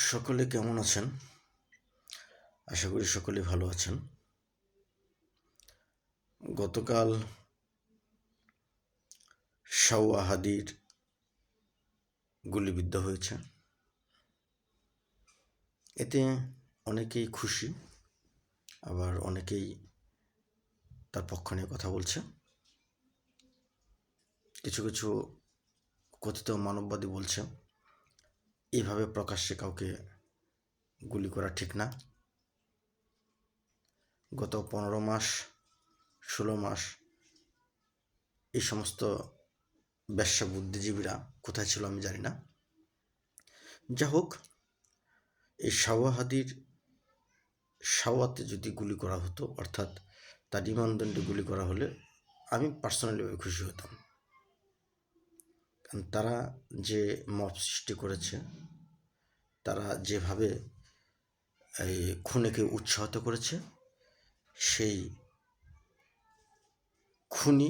সকলে কেমন আছেন? আশা করি সকলে ভালো আছেন। গতকাল শাওয়া হাদির গুলিবিদ্ধ হয়েছে। এতে অনেকেই খুশি, আবার অনেকেই তার পক্ষ নিয়ে কথা বলছে। কিছু কিছু কথিত মানববাদী বলছে এইভাবে প্রকাশ্যে কাউকে গুলি করা ঠিক না। গত 15 মাস 16 মাস এই সমস্ত বেশ্যা বুদ্ধিজীবীরা কোথায় ছিল আমি জানি না। যা হোক, এই শাওয়া হাদির শাওয়াতে যদি গুলি করা হতো, অর্থাৎ তার রিমান্ডদণ্ডে গুলি করা হলে আমি পার্সোনালিভাবে খুশি হতাম। কারণ তারা যে মব সৃষ্টি করেছে, তারা যেভাবে এই খুনিকে উৎসাহিত করেছে, সেই খুনি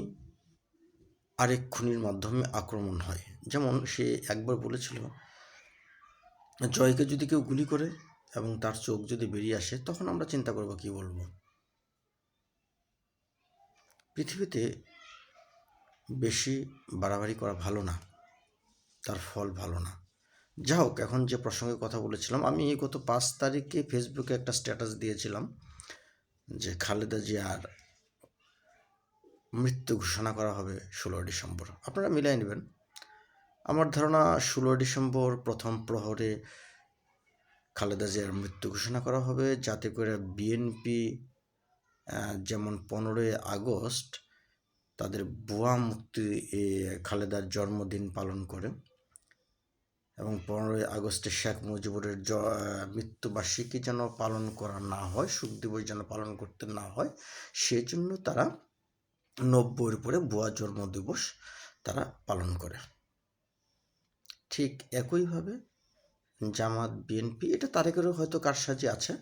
আরেক খুনির মাধ্যমে আক্রমণ হয়। যেমন সে একবার বলেছিল, জয়কে যদি কেউ গুলি করে এবং তার চোখ যদি বেরিয়ে আসে, তখন আমরা চিন্তা করবো কি বলবো। পৃথিবীতে বেশি বাড়াবাড়ি করা ভালো না, তার ফল ভালো না। যা হোক, এখন যে প্রসঙ্গে কথা বলেছিলাম, আমি গত 5 তারিখে ফেসবুকে একটা স্ট্যাটাস দিয়েছিলাম যে খালেদা জিয়ার মৃত্যু ঘোষণা করা হবে 16 ডিসেম্বর। আপনারা মিলাই নেবেন। আমার ধারণা 16 ডিসেম্বর প্রথম প্রহরে খালেদা জিয়ার মৃত্যু ঘোষণা করা হবে, যাতে করে বিএনপি যেমন 15ই আগস্ট তাদের ভুয়া মুক্তি খালেদার জন্মদিন পালন করে এবং 15ই আগস্টে শেখ মুজিবুরের মৃত্যুবার্ষিকী যেন পালন করা না হয়, শোক দিবস যেন পালন করতে না হয়, সেই জন্য তারা 90-এর পরে ভুয়া জন্মদিবস তারা পালন করে। ঠিক একইভাবে জামাত বিএনপি, এটা তারেকেরও হয়তো কারসাজি আছে,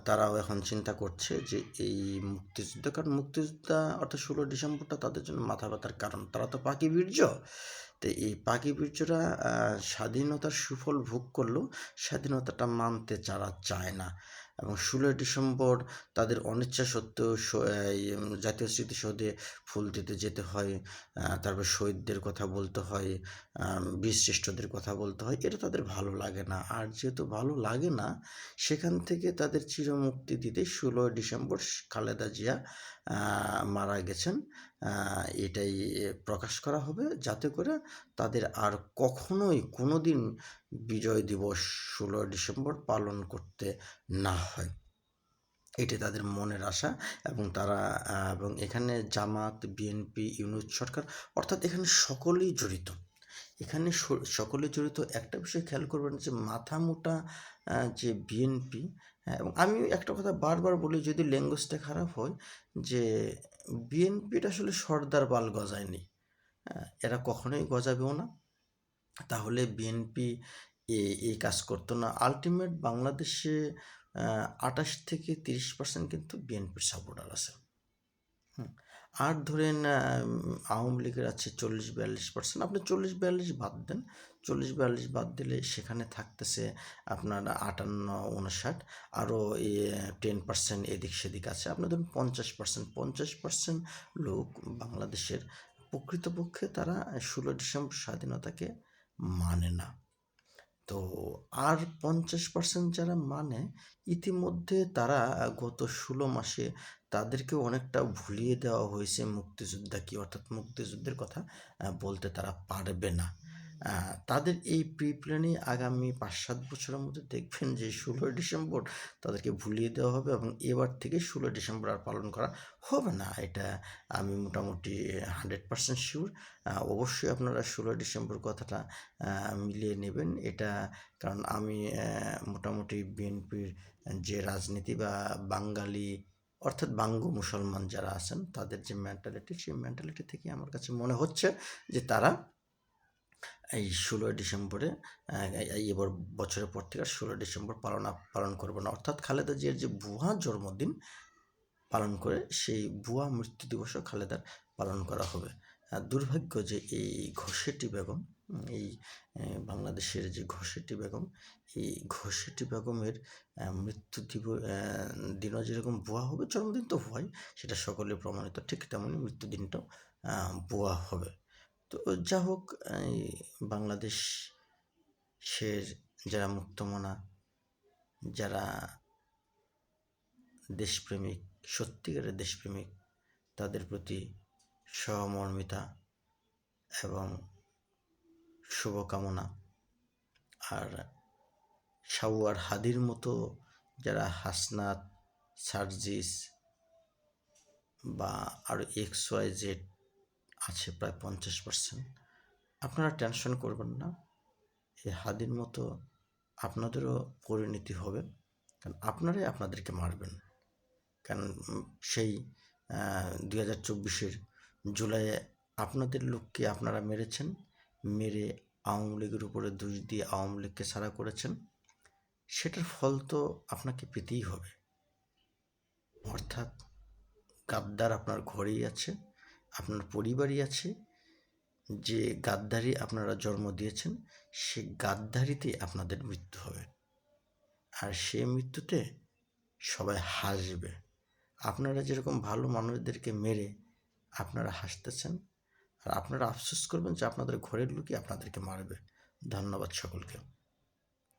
তারাও এখন চিন্তা করছে যে এই মুক্তিযুদ্ধ, কারণ মুক্তিযোদ্ধা অর্থাৎ 16 ডিসেম্বরটা তাদের জন্য মাথা ব্যথার কারণ। তারা তো পাকি বীর্য, তো এই পাকি বীর্যরা স্বাধীনতার সুফল ভোগ করলেও স্বাধীনতাটা মানতে যারা চায় না, এবং 16 ডিসেম্বর তাদের অনিচ্ছা সত্ত্বেও জাতীয় স্মৃতিসৌধে ফুল দিতে যেতে হয়, তারপর শহীদদের কথা বলতে হয়, বীরশ্রেষ্ঠদের কথা বলতে হয়, এটা তাদের ভালো লাগে না। আর যেহেতু ভালো লাগে না, সেখান থেকে তাদের চিরমুক্তি দিতে 16 ডিসেম্বর খালেদা জিয়া মারা গেছেন এটাই প্রকাশ করা হবে, যাতে করে তাদের আর কখনোই কোনো দিন বিজয় দিবস 16 ডিসেম্বর পালন করতে না হয়। এটি তাদের মনের আশা। এবং তারা এবং এখানে জামাত, বিএনপি, ইউনূস সরকার, অর্থাৎ এখানে সকলেই জড়িত। এখানে সকলে জড়িত। একটা বিষয় খেয়াল করবেন যে মাথা মোটা যে বিএনপি, এবং আমি একটা কথা বারবার বলি, যদি ল্যাঙ্গুয়েজটা খারাপ হয়, যে বিএনপিটা আসলে সর্দার বাল গজায়নি, এরা কখনোই গজাবেও না। তাহলে বিএনপি এই কাজ করতো না। আলটিমেট বাংলাদেশে 28 থেকে 30% কিন্তু বিএনপির সাপোর্টার আছে। আর ধরেন আওয়ামী লীগের আছে 40-42%। আপনি 40-42 বাদ দেন, 40-42 বাদ দিলে সেখানে থাকতেছে আপনার 58-59, আরও 10% এদিক সেদিক আছে। আপনি ধরুন 50% লোক বাংলাদেশের প্রকৃতপক্ষে তারা 16 ডিসেম্বর স্বাধীনতাকে মানে না। তো আর 50% যারা মানে, ইতিমধ্যে তারা গত 16 মাসে তাদেরকে অনেকটা ভুলিয়ে দেওয়া হয়েছে মুক্তিযোদ্ধা কি, অর্থাৎ মুক্তিযুদ্ধের কথা বলতে তারা পারবে না। তাদের এই প্রিপ্ল্যানে আগামী 5-7 বছরের মধ্যে দেখবেন যে 16 ডিসেম্বর তাদেরকে ভুলিয়ে দেওয়া হবে, এবং এবার থেকে 16 ডিসেম্বর আর পালন করা হবে না। এটা আমি মোটামুটি 100% শিওর। অবশ্যই আপনারা 16 ডিসেম্বর কথাটা মিলিয়ে নেবেন এটা, কারণ আমি মোটামুটি বিএনপির যে রাজনীতি বা বাঙালি অর্থাৎ বাঙ্গ মুসলমান যারা আছেন তাদের যে মেন্টালিটি, সেই মেন্টালিটি থেকে আমার কাছে মনে হচ্ছে যে তারা এই 16 ডিসেম্বরে এবার বছরের পর থেকে 16 ডিসেম্বর পালন করবে না, অর্থাৎ খালেদা জিয়ার যে ভুয়া জন্মদিন পালন করে সেই ভুয়া মৃত্যু দিবসও খালেদার পালন করা হবে। দুর্ভাগ্য যে এই ঘসেটি বেগম এই বাংলাদেশের যে ঘসেটি বেগম, এই ঘসেটি বেগমের মৃত্যু দিনও যেরকম ভুয়া হবে, জন্মদিন তো ভুয়াই, সেটা সকলে প্রমাণিত, ঠিক তেমনই মৃত্যুদিনটাও ভুয়া হবে। তো যা হোক, এই বাংলাদেশের যারা মুক্তমনা, যারা দেশপ্রেমিক, সত্যিকারের দেশপ্রেমিক, তাদের প্রতি সহমর্মিতা এবং শুভকামনা। আর সাওয়ার হাদির মতো যারা হাসনাত, সার্জিস বা আরও XYZ আছে প্রায় 50%, আপনারা টেনশন করবেন না। এই হাদির মতো আপনাদেরও পরিণতি হবে, কারণ আপনারাই আপনাদেরকে মারবেন। কারণ সেই 2024-এর জুলাইয়ে আপনাদের লোককে আপনারা মেরেছেন, মেরে আওয়ামী লীগের উপরে দোষ দিয়ে আওয়ামী লীগকে ছাড়া করেছেন। সেটার ফল তো আপনাকে পেতেই হবে। অর্থাৎ গাদ্দার আপনার ঘরেই আছে, আপনার পরিবারই আছে। যে গাদ্দারি আপনারা জন্ম দিয়েছেন, সে গাদ্দারিতে আপনাদের মৃত্যু হবে। আর সে মৃত্যুতে সবাই হাসবে। আপনারা যেরকম ভালো মানুষদেরকে মেরে আপনারা হাসতেছেন, আর আপনারা আফসোস করবেন যে আপনাদের ঘরের লোকই আপনাদেরকে মারবে। ধন্যবাদ সকলকে।